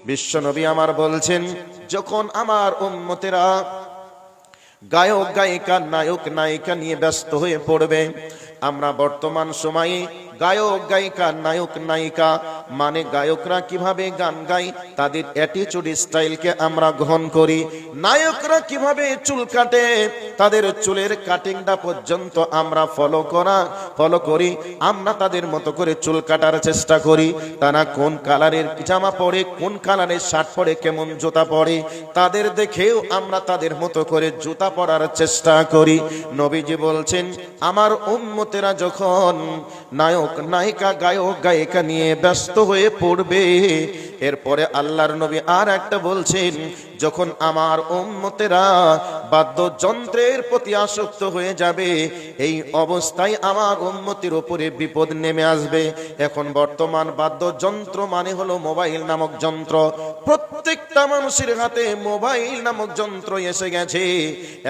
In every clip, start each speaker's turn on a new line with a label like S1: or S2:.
S1: বিশ্বনবী আমার বলছেন, যখন আমার উম্মতেরা গায়ক গায়িকা নায়ক নায়িকা নিয়ে ব্যস্ত হয়ে পড়বে। আমরা বর্তমান সময়ে গায়ক গায়িকা নায়ক নায়িকা মানে গায়করা কিভাবে গান গায় তাদের অ্যাটিটিউড স্টাইলকে আমরা গ্রহণ করি, নায়করা কিভাবে চুল কাটে তাদের চুলের কাটিংটা পর্যন্ত আমরা ফলো করি। আমরা তাদের মতো করে চুল কাটার চেষ্টা করি। তারা কোন কালারের জামা পরে, কোন কালারের শার্ট পরে, কেমন জুতা পরে, তাদের দেখেও আমরা তাদের মতো করে জুতা পরার চেষ্টা করি। নবীজি বলছেন, আমার উম্মতেরা যখন নায়ক নায়িকা গায়ক গায়িকা নিয়ে ব্যস্ত হয়ে পড়বে, এরপরে আল্লাহর নবী আর একটা বলছেন, যখন আমার উম্মতেরা বাদ্যযন্ত্রের প্রতি আসক্ত হয়ে যাবে, এই অবস্থায় আমার উম্মতের উপরে বিপদ নেমে আসবে। এখন বর্তমান বাদ্যযন্ত্র মানে হলো মোবাইল নামক যন্ত্র। প্রত্যেকটা মানুষের হাতে মোবাইল নামক যন্ত্র এসে গেছে।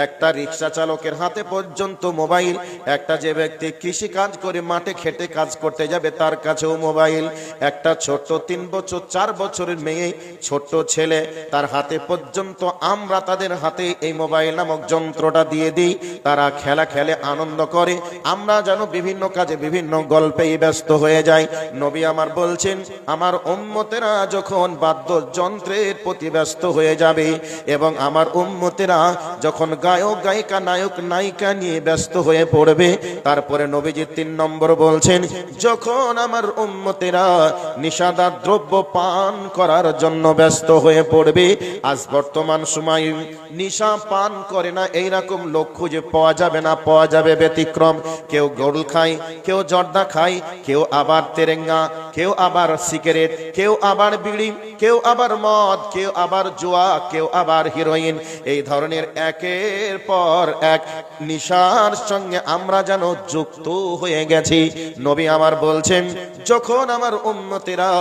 S1: একটা রিক্সা চালকের হাতে পর্যন্ত মোবাইল, একটা যে ব্যক্তি কৃষি কাজ করে মাঠে খেটে কাজ করতে যাবে তার কাছেও মোবাইল, একটা ছোট 3 বছর 4 বছরের মেয়ে, ছোট ছেলে, তার হাতে পর্যন্ত আমরা তাদের হাতে এই মোবাইল নামক যন্ত্রটা দিয়ে দিই। তারা খেলা খেলে, আনন্দ করে, আমরা যেন বিভিন্ন কাজে বিভিন্ন গল্পেই ব্যস্ত হয়ে যাই। নবী আমার বলছেন, আমার উম্মতেরা যখন বাদ্যযন্ত্রের প্রতি ব্যস্ত হয়ে যাবে এবং আমার উম্মতেরা যখন গায়ক গায়িকা নায়ক নায়িকা নিয়ে ব্যস্ত হয়ে পড়বে, তারপরে নবীজি 3 নম্বর বলছেন, যখন আমার উম্মতেরা নিশাদার দ্রব্য পান করার জন্য ব্যস্ত হয়ে পড়বে। আজ বর্তমান সময় নিশা পান করে না এইরকম লোক খুঁজে পাওয়া যাবে না, পাওয়া যাবে ব্যতিক্রম। কেউ গরুল খায়, কেউ জর্দা খায়, কেউ আবার তেরেঙ্গা, কেউ আবার সিগারেট, কেউ আবার বিড়ি, কেউ আবার মদ, কেউ আবার জুয়া, কেউ আবার হিরোইন। এই ধরনের একের পর এক নিশার সঙ্গে আমরা যেন যুক্ত হয়ে গেছি। নবী আমার বলছেন, যখন আমার উম্মতেরা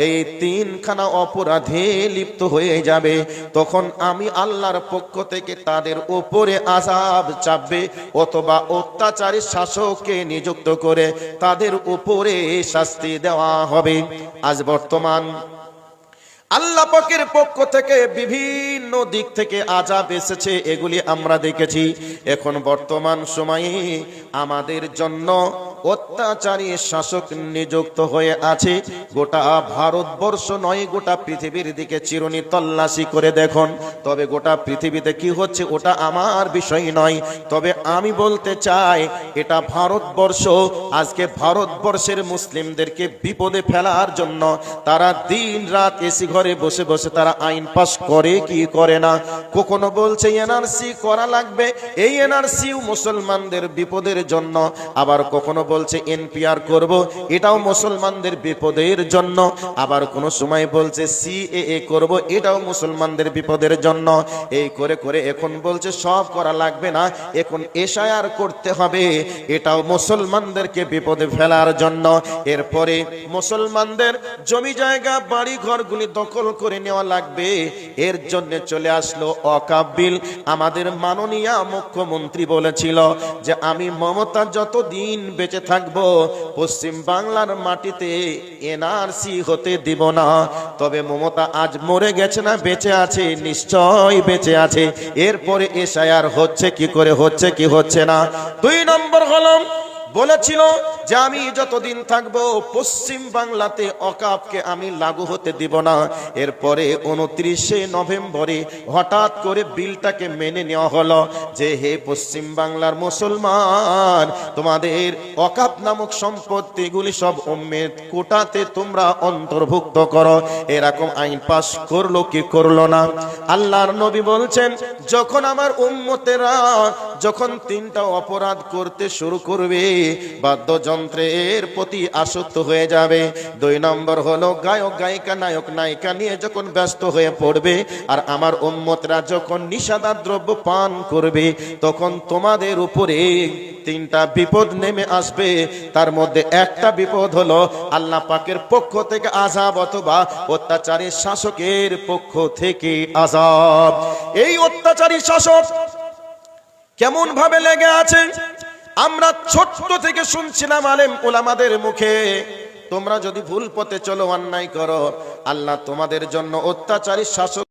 S1: এই 3খানা অপরাধে লিপ্ত হয়ে যাবে, তখন আমি আল্লাহর পক্ষ থেকে তাদের উপরে আযাব চাপবে অথবা অত্যাচারী শাসককে নিযুক্ত করে তাদের উপরে শাস্তি দেওয়া হবে। আজ বর্তমান আল্লাহ পাকের পক্ষ থেকে বিভিন্ন দিক থেকে আযাব এসেছে, এগুলি আমরা দেখেছি। এখন বর্তমান সময়ে আমাদের জন্য অত্যাচারী শাসক নিযুক্ত হয়ে আছে। গোটা ভারতবর্ষ নয়, গোটা পৃথিবীর দিকে চিরুনি তল্লাশি করে দেখুন। তবে গোটা পৃথিবীতে কি হচ্ছে ওটা আমার বিষয় নয়, তবে আমি বলতে চাই এটা ভারতবর্ষ। আজকে ভারতবর্ষের মুসলিমদেরকে বিপদে ফেলার জন্য তারা দিন রাত এসি ঘরে বসে বসে তারা আইন পাস করে কি করে না। কখনো বলছে এনআরসি করা লাগবে, এই এনআরসিও মুসলমানদের বিপদের জন্য। আবার কখনো বলছে এনপিআর করব, এটাও মুসলমানদের বিপদের জন্য। আবার কোন সময় বলছে সিএএ করব, এটাও মুসলমানদের বিপদের জন্য। এই করে করে এখন বলছে সব করা লাগবে না, এখন এসআইআর করতে হবে, এটাও মুসলমানদেরকে বিপদে ফেলার জন্য। এরপরে মুসলমানদের জমি জায়গা বাড়ি ঘরগুলি দখল করে নেওয়া লাগবে, এর জন্য চলে আসলো ওয়াকফ বিল। আমাদের মাননীয় মুখ্যমন্ত্রী বলেছিল যে আমি মমতা যতদিন বেঁচে থাকবো পশ্চিম বাংলার মাটিতে এনআরসি হতে দিব না। তবে মমতা আজ মরে গেছে না বেঁচে আছে? নিশ্চয় বেঁচে আছে। এরপরে এসআইআর হচ্ছে কি করে, হচ্ছে কি হচ্ছে না। 2 নম্বর হলো বলেছিল যে আমি যতদিন থাকবো পশ্চিম বাংলাতে ওয়াকফকে আমি লাগু হতে দিব না। এরপরে 29শে নভেম্বরে হঠাৎ করে বিলটাকে মেনে নেওয়া হলো যে হে পশ্চিম বাংলার মুসলমান, তোমাদের ওয়াকফ নামক সম্পত্তিগুলি সব উম্মত কোটাতে তোমরা অন্তর্ভুক্ত করো। এরকম আইন পাস করলো কি করলো না? আল্লাহর নবী বলছেন, যখন আমার উম্মতেরা যখন 3টা অপরাধ করতে শুরু করবে, বাদ্যযন্ত্রের প্রতি আসক্ত হয়ে যাবে। 2 নম্বর হলো গায়ক গায়িকা নায়ক নায়িকা নিয়ে যখন ব্যস্ত হয়ে পড়বে, আর আমার উম্মতরা যখন নিশাদার দ্রব্য পান করবে, তখন তোমাদের উপরে 3টা বিপদ নেমে আসবে। তার মধ্যে একটা বিপদ হলো আল্লাহ পাকের পক্ষ থেকে আযাব অথবা অত্যাচারী শাসকের পক্ষ থেকে আযাব। এই অত্যাচারী শাসক কেমন ভাবে লেগে আছে আমরা ছোট্ট থেকে শুনছিলাম আলেম ওলামাদের মুখে তোমরা যদি ভুল পথে চলো, অন্যায় করো, আল্লাহ তোমাদের জন্য অত্যাচারী শাসক